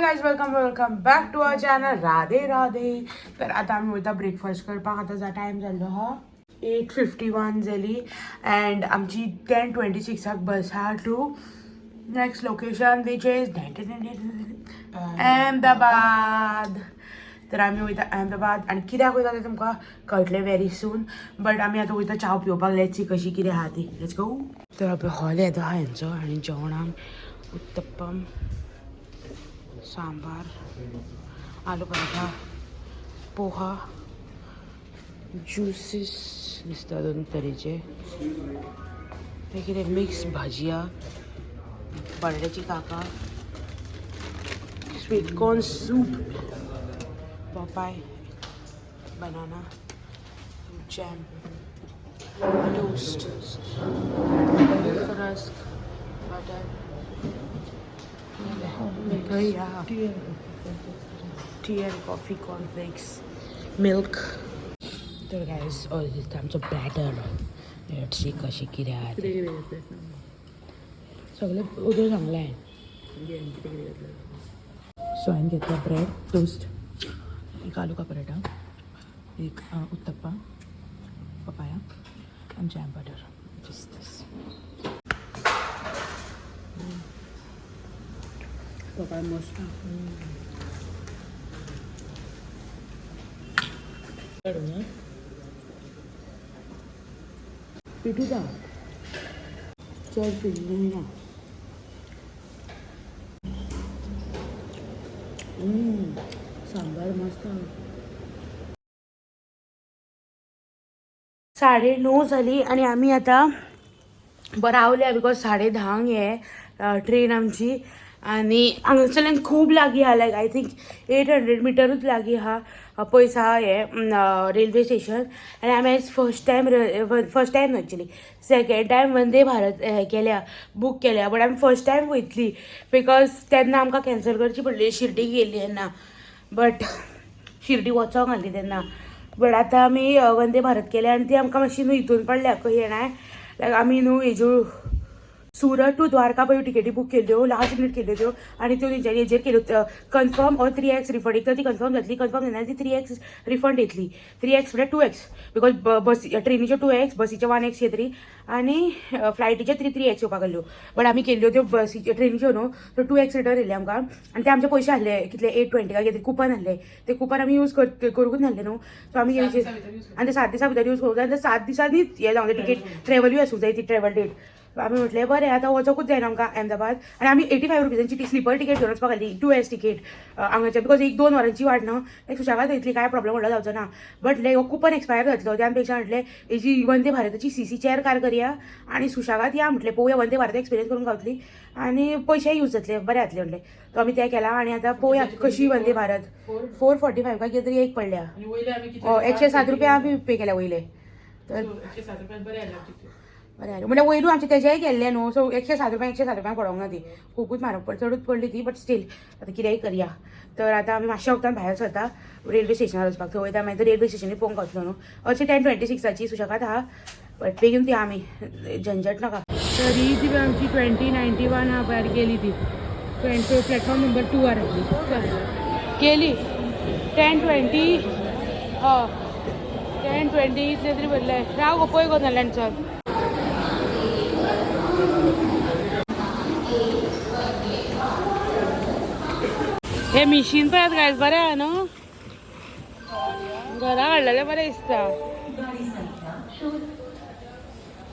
Guys welcome back to our channel Radhe Radhe. तर आता आम्ही वयता ब्रेकफास्ट करपाक. आतां टायम जाल्लो हा 8:51 जाली अँड आमची 10:26 बस हा to next location which is Ahmedabad. तर आम्ही वयता अहमदाबाद आनी कित्याक वयता तें तुमकां कळटलें वेरी सून. बट आमी आतां वयता चाव पिवपाक. लेट्स सी कशी कितें आहा ती. Let's go. तर हॉल येतो हा हेंचो आनी जेवणाक उत्तप्पम, सांबार, आलू पराठा, पोहा, ज्युसीस दिसता दोन तरेचे, ते कितें मिक्स भाजया, बटाट्याची काका, sweet corn soup, papaya, banana, jam, toast, rusk, butter, tea and coffee, cornflakes, milk. तर गायस आमचं बॅटर लेट्स सी कशी कितें आहा तें. सगळें उदक सांगलें हांवें. सो हांवें घेतला ब्रेड टोस्ट, एक आलू का पराठा, एक उत्तप्पा, पपाया आनी जॅम बटर. पपाया मस्त. पिठूचा चड फिरली ना. सांबार मस्त. 9:30 जाली आनी आमी आतां रावल्या बिकॉज 10:30 हे ट्रेन आमची. आनी हांगासरल्यान खूब लागीं आहा. लायक आय थिंक 800 मिटरूच लागीं आहा. पयस आहा हे रेल्वे स्टेशन. आनी आमी आयज फर्स्ट टायम न्हू actually second time Vande Bharat हे केल्या, बूक केल्या. बट आमी फर्स्ट टायम वयतली बिकॉज तेन्ना आमकां कॅन्सल करची पडली शिर्डी गेल्ली तेन्ना. बट शिर्डी वचोंक आहली तेन्ना. बट आतां आमी वंदे भारत केल्या आनी ती आमकां मातशी न्हू हितून पडल्या खंय येणाय. लायक आमी न्हू हेज्यो सुरत टू द्वारका पळय टिकेटी बूक केल्ल्यो, लास्ट मिनीट केल्ल्यो त्यो. आनी त्यो तेंच्यांनी हेजेर केल्यो कन्फर्म ऑर 3x रिफंड. एक तर ती कन्फर्म जातली, कन्फर्म जाल्यार ती 3x रिफंड येतली. 3x म्हणजे 2x because bus ट्रेनीचे 2x, बसीचे 1x येतली आनी फ्लायटीचे 3x येवपाक लागल्यो. बट आमी केल्ल्यो त्यो बसीचे ट्रेनीच्यो न्हू, सो 2x रिटर्न येयले आमकां. आनी ते आमचे पयशे आहले कितले 820 काय कितें कुपन आहले. ते कुपन आमी यूज करूंकच नाहले न्हू. सो आमी आनी ते 7 दिसां भितर यूज करूंक जाय. आनी 7 दिसांनीच हे जावं टिकेट ट्रॅवलूय आसूंक जाय ती ट्रॅवल डेट. आमी म्हटलें बरें आतां वचोंकूच जायना आमकां अहमदाबाद. आनी आमी 85 रुपीजांची ती स्लिपर टिकेट घेवन वचपाक लागली 2x टिकेट हांगाच्या. बिकॉज 1-2 वरांची वाट न्हू, एक सुशेगाद येतली, कांय प्रॉब्लेम व्हडलो जावचो ना. बट लायक हो कुपन एक्सपायर जातलो त्या पेक्षा म्हटलें हेजी वंदे भारताची CC चेअर कार करया आनी सुशेगाद या म्हटलें. पळोवया वंदे भारत एक्सपिरियन्स करूंक गावतली आनी पयशेय यूज जातले, बरें जातले म्हटलें. सो आमी तें केलां आनी आतां पळोवया कशी वंदे भारत. 445 काय कितें तरी एक पडल्या. 107 रुपया आमी पे केल्या वयले. तर 107 रुपया बरें जालें म्हणजे वयरू आमचे तेजेय गेल्ले न्हू. सो 107 रुपयांक पडोंक ना ती. खूबच म्हारग चडूच पडली ती. बट स्टील आतां कितेंय करया. तर आतां आमी मातशे वक्तान भायर सरता रेल्वे स्टेशनार वचपाक. थंय वयता मागीर रेल्वे स्टेशनूय पळोवंक गावतलो न्हू. अशें 10:26 सुशेगाद आहा. बट बेगीन ती आमी झंझट नाका. तर ही ती आमची 2091 हा भायर गेली ती. प्लॅटफॉर्म नंबर 2 वर गेली. 10:20 10:20 इतले तरी भरले. राव गो पळय गो नाल्यान चल. हे मिशीन पळयात गायज बरें आहा न्हू. घरा हाडलेलें बरें दिसता.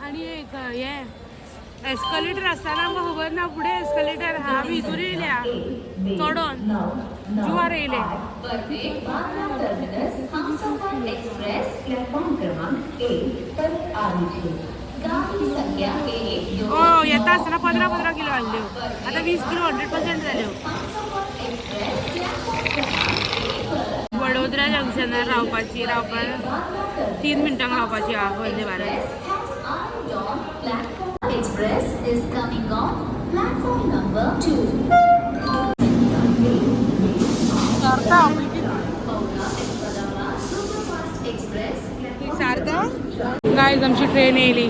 आनी एक हे एस्कलेटर आसतना आमकां खबर ना फुडें एस्कलेटर आहा. आमी हितून येयल्या चडोन जुवार येयले. येता आसतना 15 किलो हाडल्यो. आतां 20 किलो 100% जाल्यो. वडोदरा जंक्शनार रावपाक 3 मिनटांक रावपाची आहा Vande Bharat. Express is coming on platform number 2. सारदा गाइस आमची ट्रेन येयली.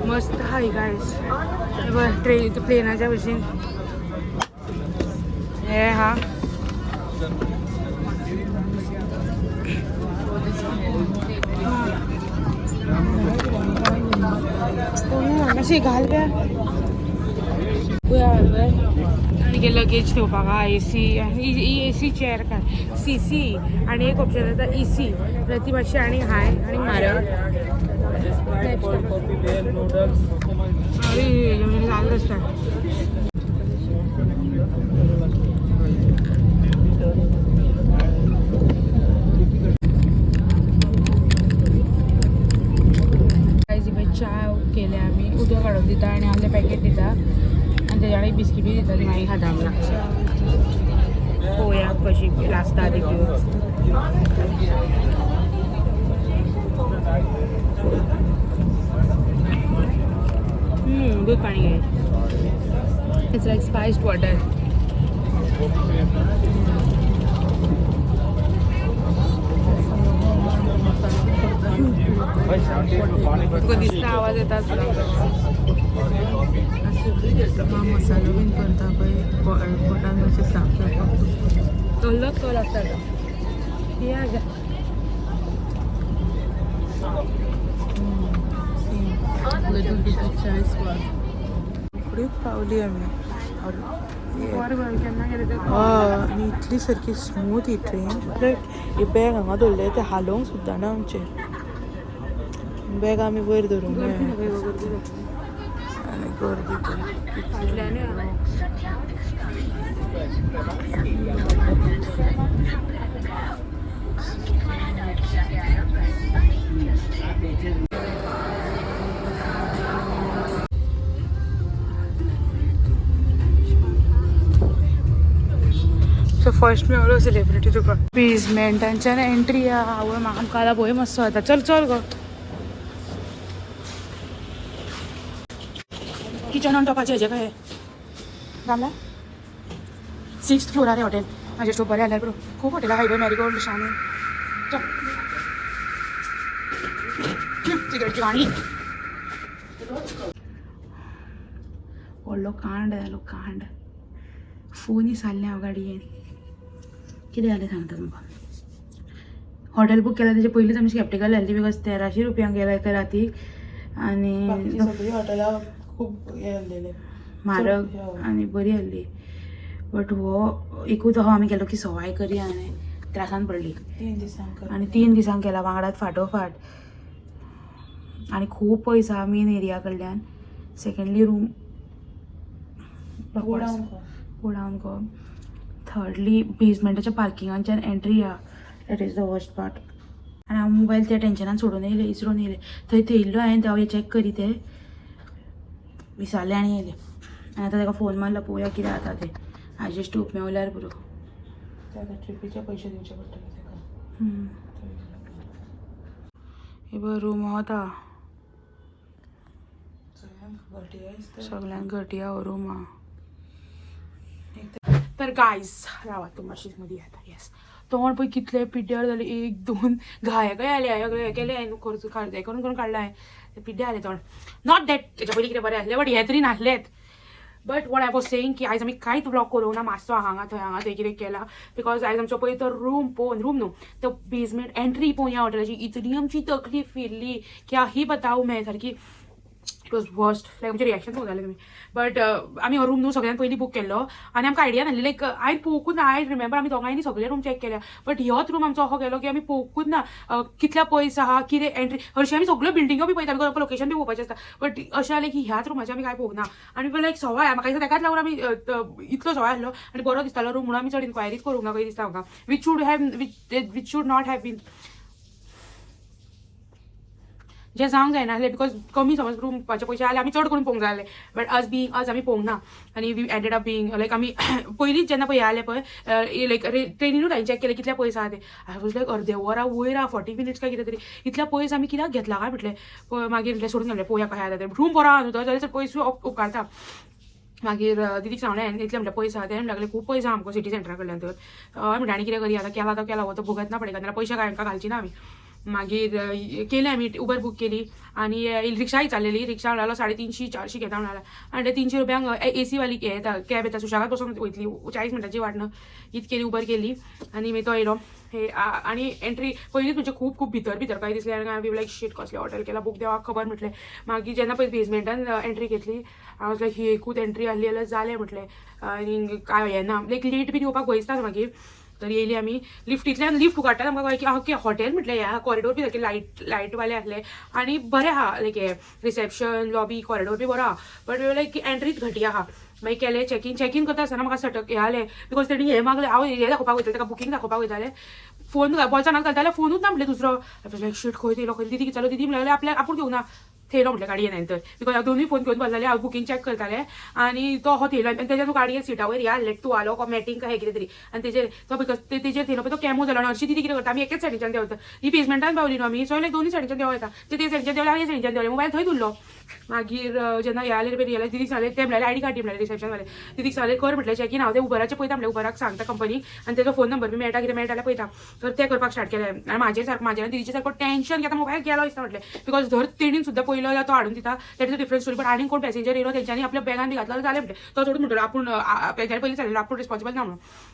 मस्त हाय गाईस. प्लेनाच्या भशेन हे हा अशी घाल आणि लगेज ठेवपाक हा AC आणि AC चेअर काय CC आणि एक ऑप्शन येता EC ती मातशी आणि हाय आणि म्हारग झालं असता. च्या केले आम्ही उदक काढून दिता आणि आमचे पॅकेट दिता आणि त्याच्याकडे बिस्किटी दिता ती मागीर खाता आमला पोया कशी लासता ती दूध पाणी घे. It's like spiced water. तुका दिसता आवाज येता मसालो बीन करता पळय पोटान मातशें साफ करपाक तल्लोच तो लागता पावली आमी आनी इतली सारकी स्मूथ ही ट्रेन. हे बॅग हांगा दवरले ते हालोवंक सुद्दां ना आमचे बॅग आमी वयर धरूंक आनी गर्दी सो फर्स्ट मेळ्ळो सेलिब्रिटी तुका बेजमेंटांच्यान एंट्री आवय म्हाका आमकां भंय मातसो जाता. चल चल गो किचन ऑन टॉपाचें हेजें काय गामला 6th फ्लोरार हॉटेल म्हाजे स्टॉप बरें जाल्यार खूब हॉटेलां हाय मॅरीगोल्ड शानी सिगरेटची गाणी व्हडलो कांड जालो कांड. फोन विसरलें हांव गाडयेन. कितें जालें सांगता तुमकां. हॉटेल बूक केला तेजे पयलींच आमी स्कॅप्टिकल जाल्ली बिकॉज 1300 रुपयांक गेला एका रातीक आनी सगळीं हॉटेलां खूब हे जाल्लेले म्हारग आनी बरी आसली. बट हो एकूच हो आमी केलो की सवाय करी आनी त्रासान पडली 3 दिसांक आनी 3 दिसांक केला वांगडाच फाटोफाट आनी खूब पयसा मेन एरिया कडल्यान. सेकंडली रूम गोडावन गो. थर्डली बेजमेंटाच्या पार्किंगांच्यान entry that is the worst part. आनी हांव मोबायल त्या टेंशनान सोडून येयले इसरून येयले थंय थेयल्लो हांवें हांव हे चॅक करी ते विसरले आनी येयले आनी आतां ताका फोन मारला पळोवया कितें जाता तें. हाजे स्टूप मेवल्यार पुरो ताका ट्रिपीचे पयशे दिवचे पडटले ताका. हे बघ रूम होता सगळ्यांक सगळ्यांक घटिया हो रूम हा. तर गायज रावा तूं मातशीच मदीं येता. येस तोंड पळय कितले पिड्ड्यार जाले 1-2 घाया काय आले हे केले हांवें खर्च हे करून काडला हांवें पिड्ड्यार जाले तोंड. नॉट दॅट तेच्या पयलीं कितें बरें आसलें बट हे तरी नासलेत. But what I was saying की आयज आमी कांयच ब्लॉग करूंक ना मातसो हांगा थंय कितें केला बिकॉज आयज आमचो पळय तो रूम पळोवन रूम न्हू तो बेजमेंट एंट्री पळोवन ह्या हॉटेलाची इतली आमची तकली फिरली की ही बताव मैं सारकी इट वॉज वर्स्ट लायक आमचे रिएक्शन पळोवंक जालें तुमी. बट आमी हो रूम न्हू सगळ्यान पयलीं बूक केल्लो आनी आमकां आयडिया नासली लायक हांवें पळोवंकूच ना. आय रिमेंबर आमी दोगांयनी सगळे रूम चॅक केल्या बट ह्योच रूम आमचो असो गेलो की आमी पळोवंकूच ना कितल्या पयस आहा कितें एंट्री. हरशीं आमी सगळ्यो बिल्डिंगो बी पळयता बिकॉज लोकेशन बी पळोवपाचें आसता बट अशें जालें की ह्याच रूमाचें आमी कांय पळोवंक ना. आनी लायक सवाय म्हाका दिसता ताकाच लागून आमी इतलो सवाय आसलो आनी बरो दिसतालो रूम म्हणून आमी चड इन्क्वायरीच करूंक ना कशें दिसता म्हाका. Which should not have been जे सांगूंक जायना आसलें बिकॉज कमी समज रूमचे पयशे आले आमी चड करून पळोवंक जाय आसलें बट आज आमी पळोवंक ना आनी वी एंडेड अप बींग लायक आमी पयलींच जेन्ना पळय आले पळय लायक ट्रेनीनूच हांवें चॅक केलें कितल्या पयस आहा ते. आय वॉज लायक अर्दे वरां वयर आहा 40 मिनिट्स काय कितें तरी इतल्या पयस आमी कित्याक घेतला काय म्हटलें. मागीर सोडून गेले पळोवया कशें जाता तें. रूम बरो आहा न्हू तो जाल्यार पयस उपकारता. मागीर दिदीक सांगलें इतले म्हटलें पयस आहा तें लागले खूब पयस आहा आमकां सिटी सेंटरा कडल्यान तर म्हणटा आनी कितें करी आतां केला तो केला हो तो भोगत ना पडे नाल्यार पयशे काय हांकां घालची ना आमी. मागीर केलें आमी उबर बूक केली आनी रिक्षाय चाललेली. रिक्षा म्हणालो 350-400 घेता म्हणाला आनी 300 रुपयांक AC वाली येता कॅब येता सुशेगाद बसून वयतली 40 मिनटांची वाट न्हू इतकेली उबर केली आनी मागीर तो येयलो हे आनी एंट्री पयलींच म्हणजे खूब भितर काय दिसलें आनी हांवें लायक शीट कसलें हॉटेल केला बूक देवाक खबर म्हटलें. मागीर जेन्ना पळय बेजमेंटान एंट्री घेतली हांव वाज लायक ही एकूच एंट्री आहली जाल्यार जालें म्हटलें आनी काय येना लायक लेट बीन येवपाक भंयसता मागीर. तर येयली आमी लिफ्टींतल्यान लिफ्ट उगडटात आमकां कळ्ळें की हॉटेल म्हटलें ह्या कॉरिडोर बी सारकें लायटवाले आहले आनी बरें आहा लायक हे रिसेप्शन लॉबी कॉरिडोर बी बरो आहा बट लायक एंट्रीच घटी आहा. मागीर केलें चॅकीन करता आसतना म्हाका सटक हें जालें बिकॉज तेणी हें मागलें हांव हें दाखोवपाक वयतालें ताका बुकींग दाखोवपाक वयतालें फोन बोल्सांत घालता जाल्यार फोनूच ना म्हणलें दुसरो लायक शीट खंय येयलो खंय दिदी विचारलो दिदी म्हणलें आपल्याक आपूण घेवना थेयलो म्हटलें गाडयेन हांवें तर बिकॉज हांव दोनूय फोन घेवन बसलेलें हांव बुकींग चॅक करतालें आनी तो हो थेयलो आनी तेज्या गाडयेन सिटा वयर ह्या लायक तूं आलो मॅटींग काय हें कितें तरी आनी तेजेर तो बिकॉज तेजेर थेयलो पळय तो कॅमो जालो हरशी दिदी कितें करता आमी एकेच सायडीच्यान देंवता ही बेजमेंटान पावली न्हू आमी सो लायक दोनूय सायडीच्यान देंवो येता ते सायडीच्यान देंवले हांव हे सायडीच्यान देंवलें मोबायल थंय उरलो. मागीर जेन्ना हे जालें रियलायज दिदीक सांगलें ते म्हणलें आयडी कार्ड दी म्हणलें रिसेप्शन वाले दिदीक सांगलें कर म्हटलें चॅकीन हांव ते उबराचें पळयता म्हणलें उबराक सांगता कंपनी आनी तेजो फोन नंबर बी मेळटा कितें मेळटा जाल्यार पळयता तर तें करपाक स्टार्ट केलें आनी म्हाजें दिदीचे सारको टेंशन घेता मोबायल गेलो दिसता म्हटलें बिकॉज धर तेणीन सुद्दां पयलो जाल्यार तो हाडून दिता that is a different story but आनी कोण पॅसेंजर येयलो तेंच्यांनी आपल्या बॅगान बी घातलो जालें म्हटलें तो सोडून म्हणटलो आपूण तेंच्यानी पयलीं सांगलें आपूण रिस्पॉन्सिबल ना म्हणून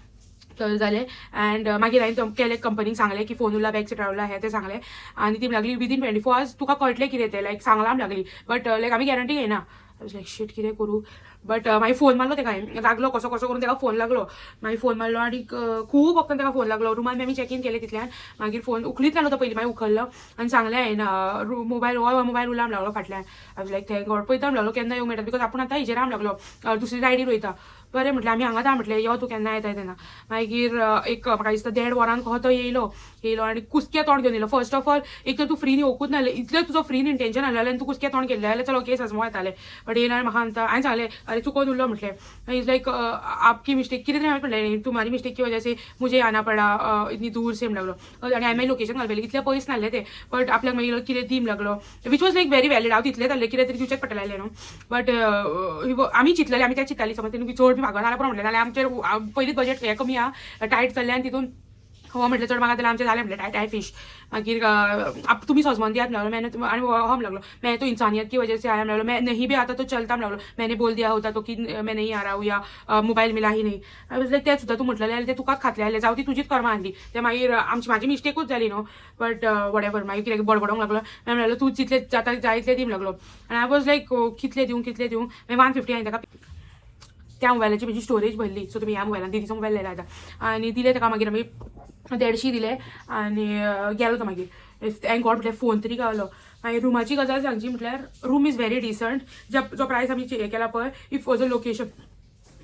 तर जालें अँड मागीर हांवें केलें कंपनीक सांगलें की फोन उरला बॅक सीट रावला हें तें सांगलें आनी ती लागली विदीन 24 hours तुका कळटलें कितें तें लायक सांगलां लागली बट लायक आमी गॅरंटी घेयना लायक शीट कितें करूं बट मागीर फोन मारलो तेका हांवें लागलो कसो करून तेका फोन लागलो मागीर फोन मारलो आनी खूब वखदां तेका फोन लागलो रुमान आमी चॅकीन केलें तितल्यान मागीर फोन उखलीत लागलो तो पयलीं मागीर उखल्लो आनी सांगलें हांवें मोबायल उलाम लागलो फाटल्यान लायक थँक गॉड पळयता लागलो केन्ना येवं मेळटा बिकॉज आपूण आतां हेजेर राम लागलो दुसरी रायडीर वयता बरें म्हटलें आमी हांगा म्हटलें यो तूं केन्ना येता तेन्ना मागीर एक म्हाका दिसता 1.5 वरान कसो तो येयलो आनी कुसकें तोंड घेवन येयलो फर्स्ट ऑफ ऑल एक तर तूं फ्रीन येवकूच नासलें इतलें तुजो फ्रीन इंटेंशन आहलें आनी तूं कुसकें तोंड केल्लें जाल्यार चलो केस आजमो येतालें बट येयना म्हाका आमता हांवें सांगलें अरे चुकोन उरलो म्हटलें इज लायक आपकी मिस्टेक कितें हांवें म्हणलें तुम्हारी मिस्टेक की वजह से मुझे आना पडा इतनी दूर से लागलो आनी हांवें मागीर लोकेशन घालपलें इतलें पयस नासलें तें बट आपल्याक मागीर कितें दीम लागलो which was like very valid हांव तितलें जाल्लें कितें तरी दिवचेंच पडटलें न्हू बट आमी चिंतलेलें आमी तें चिंततालीं समज तेणी चड बी म्हाका नाल्यार पुरो म्हणलें जाल्यार आमचेर पयलींच बजेट हें कमी आहा टायट चल्लें आनी तितून हो म्हटलें चड म्हाका जाल्यार आमचें जालें म्हटलें टाय फिश मागीर तुमी सजमोन दियात लागलो मैंने आनी हो लागलो मैं तो इंसानियत की वजह से आया लागलो मैं नहीं भी आता तो चलता लागलो मैंने बोल दिया होता तो की मैं नहीं आ रहा हूँ या मोबाईल मिला ही नाही लायक तें सुद्दां तूं म्हटलेलें तें तुकाच खातलें जालें जावं ती तुजीच कर्मा आहली तें मागीर म्हाजी मिस्टेकूच जाली न्हू बट वॉटेवर मागीर कितें बडबडोंक लागलो हांवें म्हणलें तूं जितलें जाता जायतलें दी लागलो आनी आय वॉज लायक कितलें दिवं मागीर 150 हांवें ताका त्या मोबायलाची म्हजी स्टोरेज भरली सो तुमी ह्या मोबायलान दिदीचो मोबायल लायला आतां आनी दिलें ताका मागीर आमी 150 दिले आनी गेलो तो मागीर थँक गॉड म्हटल्यार फोन तरी गावलो मागीर रुमाची गजाल सांगची म्हटल्यार रूम इज व्हेरी डिसंट जो प्रायस आमी हे केला पळय इफ वॉज अ लोकेशन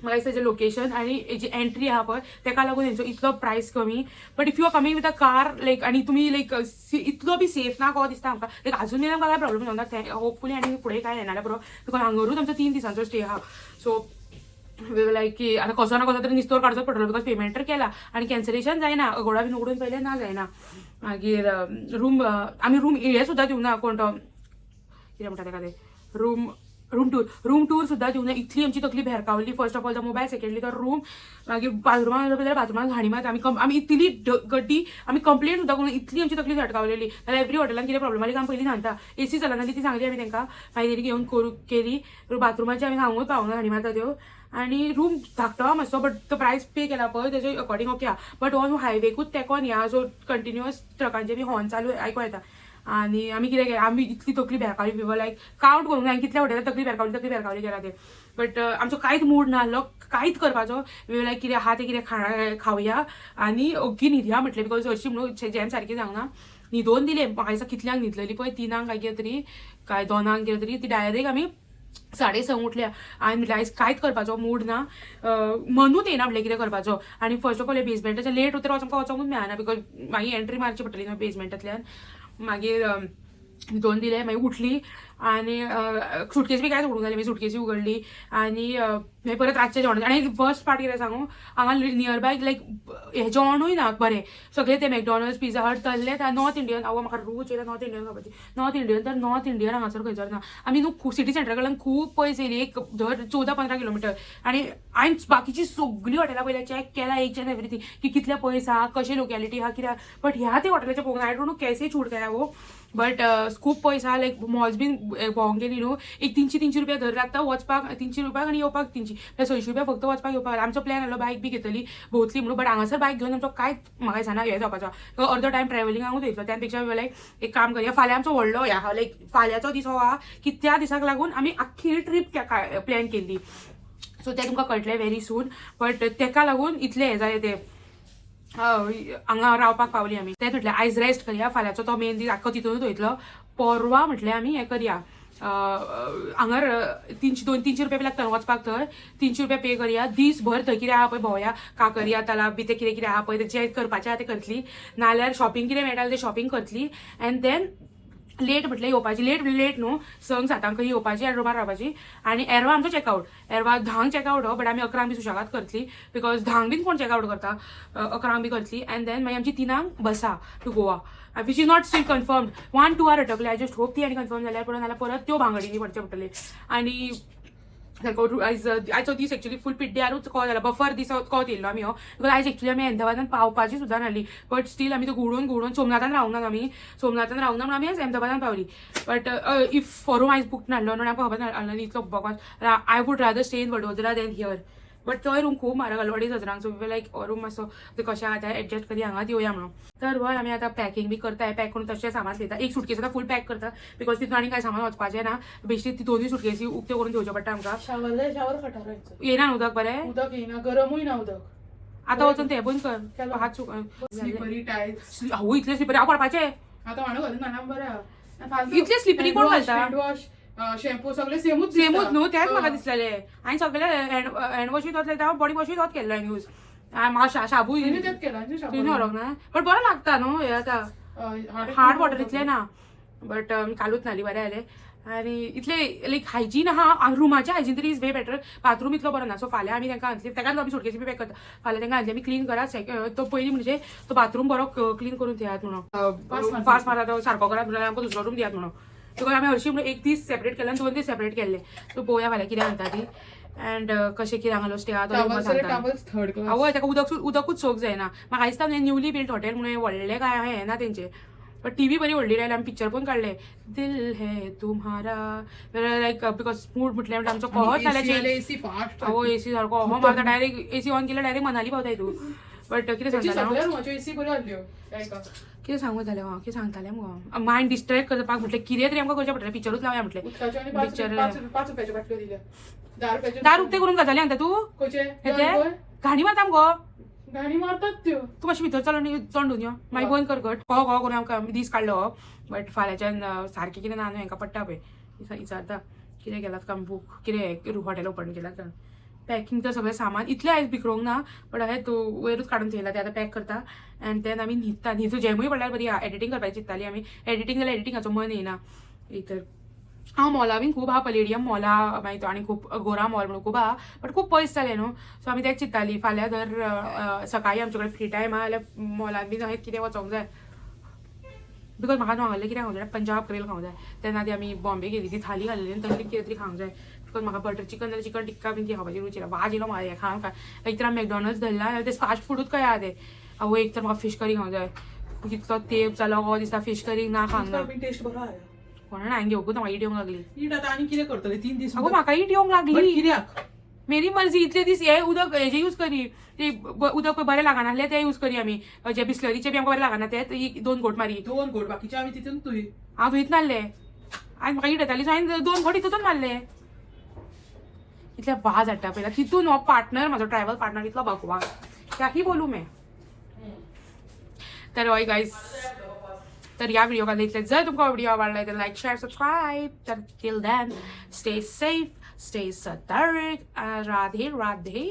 म्हाका दिसता तेजें लोकेशन आनी हेजी एंट्री आहा पळय तेका लागून हेंचो इतलो प्रायस कमी but if you are coming with a car like आनी तुमी लायक इतलो बी सेफ ना कहो दिसता आमकां लायक अजून मेरेन आमकां काय प्रॉब्लम जावना होपफुली आनी फुडें काय येना पुरो बिकॉज हांगरूच आमचो 3 दिसांचो स्टे आहा सो लायक की आता कसो ना कसो तरी निस्तोर काडचो पडटलो बिकॉज पेमेंट तर केला आनी कॅन्सलेशन जायना घोडा बीन उगडून पयलें ना जायना मागीर आमी रूम हे सुद्दां दिवना कोण तो कितें म्हणटा तेका तें रूम टूर सुद्दां दिवना इतली आमची तकली भेरकावली first of all the mobile secondly तो रूम मागीर बाथरुमान हाणी मात आमी इतली गड्डी आमी कंप्लेंट सुद्दां करून इतली आमची तकली झटकावलेली जाल्यार एवरी हॉटेलान कितें प्रॉब्लम आली आमी पयलीं सांगता AC चलना ती सांगली आमी तांकां मागीर घेवन केली बाथरुमाची आमी सांगूच पावना हाणी माता त्यो आनी रूम धाकटो मातसो बट तो प्रायस पे केला पळय तेजे अकॉर्डिंग ओके आहा बट ऑन हायवेकूच तेकोन या सो कंटिन्युअस ट्रकांचे बी हॉर्न चालू आयको येता आनी आमी कितें आमी इतली तकली भेरकावली पीपल लायक कावंट करूंक जाय कितल्या हॉटेलान तकली भेरकावली केला ते बट आमचो कांयच मूड नासलो कांयच करपाचो लायक कितें आहा तें कितें खावया आनी ओग्गी न्हिदया म्हटलें बिकॉज हरशीं म्हणून जेम सारकें जावना न्हिदोवन दिलें म्हाका दिसता कितल्यांक न्हिदलेली पळय 3 काय कितें तरी काय 2 कितें तरी ती डायरेक्ट आमी 6:30 उठल्या आनी म्हटलें आयज कांयच करपाचो मूड ना मनूच येना म्हटलें कितें करपाचो आनी फर्स्ट ऑफ ऑल बेजमेंटाच्या लेट उतर आमकां वचोंकूच मेळना बिकॉज मागीर एंट्री मारची पडटली बेजमेंटांतल्यान मागीर 2 दिले मागीर उठली आणि सुटकेस बी काय सोडून जाली मी सुटकेसी उघडली आणि मागीर परत रातचें जेवण आनी फर्स्ट पार्ट कितें सांगू हांगा नियर बाय लायक हें जेवणूय ना बरें सगळें ते मॅकडॉनल्ड्स पिझ्झा हट तल्ले नॉर्थ इंडियन म्हाका रूच येयला नॉर्थ इंडियन खावपाची नॉर्थ इंडियन तर नॉर्थ इंडियन हांगासर खंयसर ना आमी न्हू सिटी सेंटरा कडल्यान खूब पयस येयली एक धर 14-15 किलोमिटर आनी हांवें बाकीची सगळीं हॉटेलां पयल्या चॅक केला एच एंड एवरीथींग की कितले पयस आहा कशें लोकॅलिटी आहा कित्याक बट ह्या ते हॉटेलाचे पळोवंक आय डोंट नो केसे छूट केला गो बट खूब पयस आहा लायक मॉल्स बीन भोंवंक गेली न्हू एक 300 रुपया धर लागता वचपाक 300 रुपयाक आनी येवपाक 300 600 रुपया फक्त वचपाक येवपाक आमचो प्लॅन आसलो बायक बी घेतली भोंवतली म्हणून बट हांगासर बायक घेवन आमचो कांयच म्हाका दिसना हे जावपाचो अर्दो टायम ट्रॅव्हलिंगाकूच वयतलो त्यापेक्षा लायक एक काम करया फाल्यां आमचो व्हडलो हे आहा लायक फाल्यांचो दीस हो आहा की त्या दिसाक लागून आमी आख्खी ट्रीप प्लॅन केल्ली सो तें तुमकां कळटलें व्हेरी सून बट तेका लागून इतलें हें जालें तें हांगा रावपाक पावली आमी तें म्हटलें आयज रेस्ट करया फाल्यांचो तो मेन दीस आख्खो तितूनच वयतलो परवा म्हटलें आमी हें करया हांगर 200-300 रुपया लागता वचपाक तर 300 रुपया पे करया दीसभर थंय कितें आहा पळय भोंवया काकरिया तलाव बी तें कितें कितें आहा पळय जें करपाचें आहा तें करतली नाल्यार शॉपिंग कितें मेळटालें तें शॉपिंग करतली एंड देन लेट म्हटल्यार येवपाची लेट न्हू 6-7 खंय येवपाची आनी रुमार रावपाची आनी एरवा आमचो चॅकआउट एरवा 10 चॅकआउट हो बट आमी 11 बी सुशेगाद करतली बिकॉज 10 बीन कोण चॅकआउट करता 11 बी करतली एंड देन मागीर आमची 3 बसा to Goa which is not still confirmed 1-2 hour अटकले आय जस्ट होप ती आनी कन्फर्म जाल्यार पूण नाल्यार परत त्यो भांगडीनी पडचे पडटले आनी आयचो दीस एक्चुअली फूल पिड्ड्यारूच कॉल जाला बफर दीस कॉल येयल्लो आमी हो बिकॉज आयज एक्चुअली आमी अहमदाबादान पावपाची सुद्दां नासली बट स्टील आमी तो घुवडून सोमनाथान रावना आमी सोमनाथान रावना म्हणून आमी आयज अहमदाबादान पावली बट इफ फॉर आयज बूक नासलो न्हू आमकां खबर नासलो इतलो बकवास I would rather stay in Vadodara than here but तो रूम खूब म्हारग आसलो 2,500 सो लायक रूम मातसो ते कशें आतां एडजस्ट करी हांगाच येवया म्हणून तर हय आमी आतां पॅकींग बी करताय पॅक करून तशें सामान घेता एक सुटकेस आतां फूल पॅक करता बिकॉज तितून आनी कांय सामान वचपाचें ना बेश्टी ती 2 सुटकेसी उक्त्यो करून घेवच्यो पडटा आमकां शावर खटार येना उदक बरें उदक येना गरमूय ना उदक आतां वचून तें बंद कर हात चुक स्लिपरी टायल्स आवय इतले स्लिपरी हांव पडपाचें आतां वाणो घालून ना बरें इतले स्लिपरी कोण घालता शॅम्पू सगळे सेमूच न्हू तेंच म्हाका दिसलेलें हांवें सगळे हँड वॉशूय तोच लायता बॉडी वॉशूय तोच केल्लो हांवें यूज म्हाका शाबूय तेच केला तिनूय व्हरोंक ना बट बरो लागता न्हू हे आतां हार्ड वॉटर इतलें ना बट कालूच नाली बरें जालें आनी इतले लायक हायजीन आहा रुमाचें हायजीन तरी इज वे बेटर बाथरूम इतलो बरो ना सो फाल्यां आमी तांकां घातली ताकाच आमी सुटकेसी बी पॅक करता फाल्यां तांकां घातली आमी क्लीन करात तो पयलीं म्हणजे तो बाथरूम बरो क्लीन करून दियात म्हणून फास्ट मारता तो सारको करात म्हणून आमकां दुसरो रूम दियात म्हणून बिकॉज आमी हरशीं म्हणून एक दीस सेपरेट केलें आनी 2 दीस सेपरेट केल्ले सो पळोवया फाल्यां कितें म्हणटा ती एंड कशें कितें हांगालो स्टे आहा तो आवय ताका उदकूच सोक जायना म्हाका दिसता न्यूली बिल्ड हॉटेल म्हणून व्हडलें काय हें ना तेंचें बट टीव्ही बरी व्हडली लायली आमी पिक्चर पण काडले दिल है तुम्हारा लायक बिकॉज मूड म्हटल्यार आमचो कहत नाल्यार आवो एसी सारको हो मारता डायरेक्ट एसी ऑन केल्यार डायरेक्ट मनाली पावताय तूं बट कितें सांगता कितें सांगू जालें हांव कितें सांगतालें मुगो मायंड डिस्ट्रॅक्ट करपाक म्हटलें कितें तरी आमकां करचें पडटलें पिक्चरूच लावया म्हटलें पिक्चर 10 रुपये करून घातली आंता तूं घाणी मारता मुगो गाणी मारतात त्यो तूं मातशी भितर चलोन चोंडून यो मागीर बंद कर गट कहो करून आमकां दीस काडलो बट फाल्यांच्यान सारकें कितें ना न्हू हांकां पडटा पळय विचारता कितें केलां तुका बूक कितें हॉटेल ओपन केलां तर पॅकिंग तर सगळें सामान इतलें आयज बिखरोंक ना बट हांवें तूं वयरूच काडून थेयला तें आतां पॅक करता एंड देन आमी न्हिदता जेमूय पडल्यार बरी एडिटींग करपाची चिंतताली आमी एडिटींग जाल्यार एडिटींगाचो मन येना एक तर हांव मॉला बीन खूब आहा पलेडियम मॉला मागीर आनी खूब गोरा मॉल म्हणून खूब आहा बट खूब पयस जालें न्हू सो आमी तेंच चिंतताली फाल्यां जर सकाळीं आमचे कडेन फ्री टायम आहा जाल्यार मॉलान बीन हांवें कितें वचोंक जाय बिकॉज म्हाका न्हू हांगासरलें कितें खावंक जाय पंजाब करेल खावंक जाय तेन्ना ती आमी बॉम्बे गेली ती थाली घाल्लेली आनी तसली कितें तरी खावंक जाय बिकॉज म्हाका बटर चिकन जाल्यार चिकन टिक्का बीन ती खावपाची रुची वाज येयलो म्हाका हें खावंक एक तर हांव मॅकडॉनल्ड्स धरला जाल्यार ते फास्ट फूडूच कशें आहा तें आवो एक तर म्हाका फीश करी खावंक जाय कितलो तेप जालो हो दिसता फीश करी ना खावंक ना टेस्ट बरो आहा कोणा हांवें घेवंकूच म्हाका ईट येवंक लागली ईट आतां आनी कितें करतले 3 दीस अगो म्हाका ईट येवंक लागली कित्याक मेरी मर्जी इतले दीस हे उदक हेजे यूज करी ते उदक बरें लागना आसलें ते यूज करी आमी जे बिस्लरीचे बी आमकां बरें लागना ते 2 घोट मारी 2 घोट बाकीचे आमी तितून तुय हांव धुयत नासलें आनी म्हाका ईट येताली सो हांवें 2 घोट तितून मारले इतले वाज हाडटा पयला तितून हो पार्टनर म्हाजो ट्रॅव्हल पार्टनर इतलो बकवास त्याही बोलू मैं तर हय गायज तर ह्या व्हिडिओ खाली इतले जर तुमकां व्हिडिओ आवडला तर लाईक शेअर सबस्क्राईब तर till then stay safe stay सतर्क राधे राधे